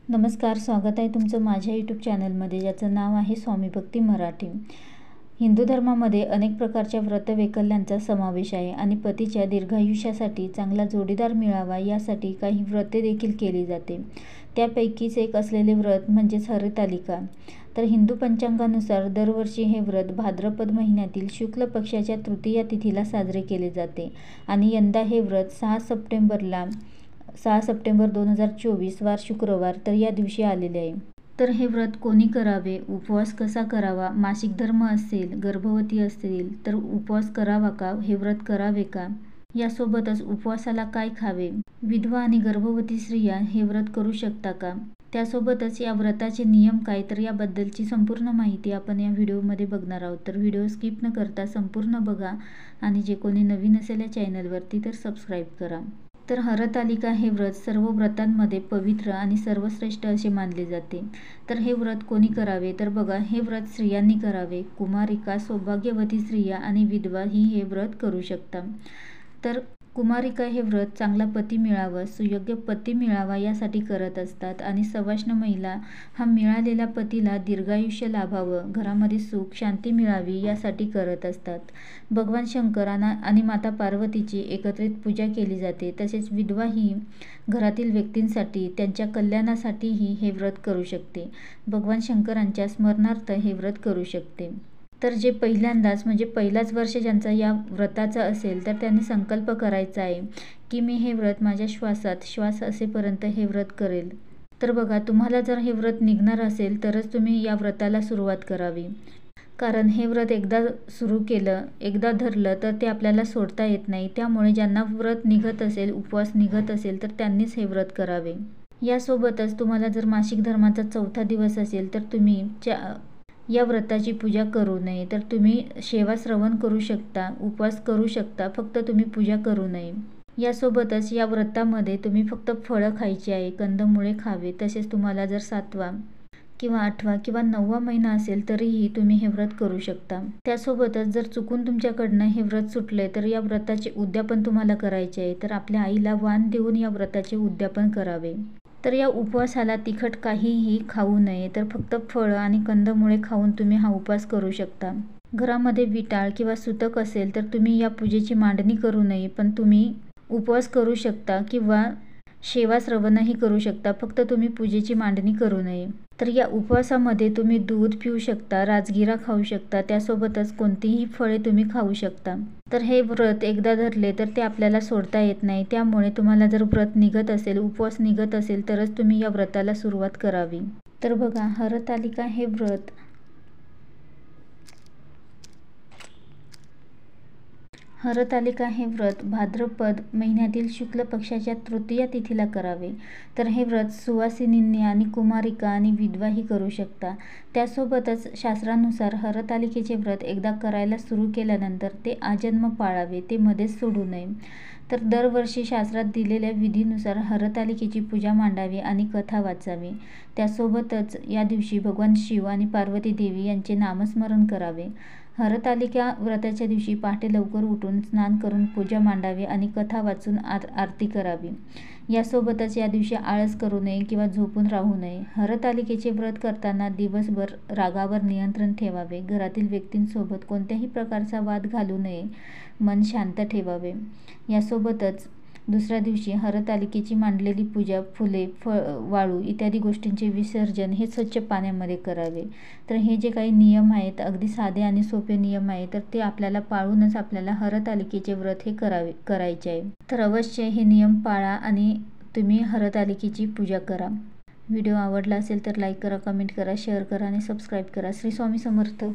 नमस्कार, स्वागत आहे तुमचं माझ्या यूट्यूब चॅनलमध्ये, ज्याचं नाव आहे स्वामी भक्ती मराठी। हिंदू धर्मामध्ये अनेक प्रकारच्या व्रतवैकल्यांचा समावेश आहे आणि पतीच्या दीर्घायुष्यासाठी चांगला जोडीदार मिळावा यासाठी काही व्रते देखील केली जाते। त्यापैकीच एक असलेले व्रत म्हणजेच हरतालिका। तर हिंदू पंचांगानुसार दरवर्षी हे व्रत भाद्रपद महिन्यातील शुक्ल पक्षाच्या तृतीया तिथीला साजरे केले जाते आणि यंदा हे व्रत 6 सप्टेंबर 2024 वार शुक्रवार तर या दिवशी आलेले आहे। तर हे व्रत कोणी करावे, उपवास कसा करावा, मासिक धर्म असेल, गर्भवती असेल तर उपवास करावा का, हे व्रत करावे का, यासोबतच उपवासाला काय खावे, विधवा आणि गर्भवती स्त्रिया हे व्रत करू शकता का, त्यासोबतच या व्रताचे नियम काय, तर याबद्दलची संपूर्ण माहिती आपण या व्हिडिओमध्ये बघणार आहोत। तर व्हिडिओ स्किप न करता संपूर्ण बघा आणि जे कोणी नवीन असेल या चॅनलवरती तर सबस्क्राईब करा। तर हरतालिका हे व्रत सर्व व्रतांमध्ये पवित्र आणि सर्वश्रेष्ठ असे मानले जाते। तर हे व्रत कोणी करावे, तर बघा, हे व्रत स्त्रियांनी करावे। कुमारिका, सौभाग्यवती स्त्रिया आणि विधवा ही हे व्रत करू शकता। तर कुमारिका हे व्रत चांगला पती मिळावा, सुयोग्य पती मिळावा यासाठी करत असतात आणि सवाष्ण महिला हा मिळालेल्या पतीला दीर्घायुष्य लाभावं, घरामध्ये सुख शांती मिळावी यासाठी करत असतात। भगवान शंकर आणि माता पार्वतीची एकत्रित पूजा केली जाते। तसेच विधवा ही घरातील व्यक्तींसाठी त्यांच्या कल्याणासाठीही हे व्रत करू शकते, भगवान शंकरांच्या स्मरणार्थ हे व्रत करू शकते। तर जे पहिल्यांदाच म्हणजे पहिलाच वर्ष ज्यांचा या व्रताचा असेल तर त्यांनी संकल्प करायचा आहे की मी हे व्रत माझ्या श्वास असेपर्यंत हे व्रत करेल। तर बघा, तुम्हाला जर हे व्रत निघणार असेल तरच तुम्ही या व्रताला सुरुवात करावी, कारण हे व्रत एकदा सुरू केलं, एकदा धरलं तर ते आपल्याला सोडता येत नाही। त्यामुळे ज्यांना व्रत निघत असेल, उपवास निघत असेल तर त्यांनीच हे व्रत करावे। यासोबतच तुम्हाला जर मासिक धर्माचा 4था दिवस असेल तर तुम्ही या व्रताची पूजा करू नये। तर तुम्ही सेवा श्रवण करू शकता, उपवास करू शकता, फक्त तुम्ही पूजा करू नये। यासोबतच या व्रतामध्ये तुम्ही फक्त फळं खायची आहे, कंदमुळे खावे। तसेच तुम्हाला जर 7वा किंवा 8वा किंवा 9वा महिना असेल तरीही तुम्ही हे व्रत करू शकता। त्यासोबतच जर चुकून तुमच्याकडनं हे व्रत सुटले तर या व्रताचे उद्यापन तुम्हाला करायचे आहे। तर आपल्या आईला वाण देऊन या व्रताचे उद्यापन करावे। तर या उपवासाला तिखट काहीही खाऊ नये, तर फक्त फळं आणि कंदमुळे खाऊन तुम्ही हा उपवास करू शकता। घरामध्ये विटाळ किंवा सुतक असेल तर तुम्ही या पूजेची मांडणी करू नये, पण तुम्ही उपवास करू शकता किंवा सेवा श्रवणही करू शकता, फक्त तुम्ही पूजेची मांडणी करू नये। तर या उपवासामध्ये तुम्ही दूध पिऊ शकता, राजगिरा खाऊ शकता, त्यासोबतच कोणतीही फळे तुम्ही खाऊ शकता। तर हे व्रत एकदा धरले तर ते आपल्याला सोडता येत नाही। त्यामुळे तुम्हाला जर व्रत निघत असेल, उपवास निघत असेल तरच तुम्ही या व्रताला सुरुवात करावी। तर बघा, हरतालिका हे व्रत भाद्रपद महिन्यातील शुक्ल पक्षाच्या तृतीया तिथीला करावे। तर हे व्रत सुवासिनींनी आणि कुमारिका आणि विधवाही करू शकता। त्यासोबतच शास्त्रानुसार हरतालिकेचे व्रत एकदा करायला सुरू केल्यानंतर ते आजन्म पाळावे, ते मध्येच सोडू नये। तर दरवर्षी शास्त्रात दिलेल्या विधीनुसार हरतालिकेची पूजा मांडावी आणि कथा वाचावी। त्यासोबतच या दिवशी भगवान शिव आणि पार्वती देवी यांचे नामस्मरण करावे। हरतालिका व्रताच्या दिवशी पहाटे लवकर उठून स्नान करून पूजा मांडावी आणि कथा वाचून आरती करावी। यासोबतच या दिवशी आळस करू नये किंवा झोपून राहू नये। हरतालिकेचे व्रत करताना दिवसभर रागावर नियंत्रण ठेवावे, घरातील व्यक्तींसोबत कोणत्याही प्रकारचा वाद घालू नये, मन शांत ठेवावे। यासोबतच दुसऱ्या दिवशी हरतालिकेची मांडलेली पूजा, फुले, वाळू इत्यादी गोष्टींचे विसर्जन हे स्वच्छ पाण्यामध्ये करावे। तर हे जे काही नियम आहेत, अगदी साधे आणि सोपे नियम आहेत, तर ते आपल्याला पाळूनच आपल्याला हरतालिकेचे व्रत हे करायचे आहे। तर अवश्य हे नियम पाळा आणि तुम्ही हरतालिकेची पूजा करा। व्हिडिओ आवडला असेल तर लाईक करा, कमेंट करा, शेअर करा आणि सबस्क्राईब करा। श्री स्वामी समर्थ।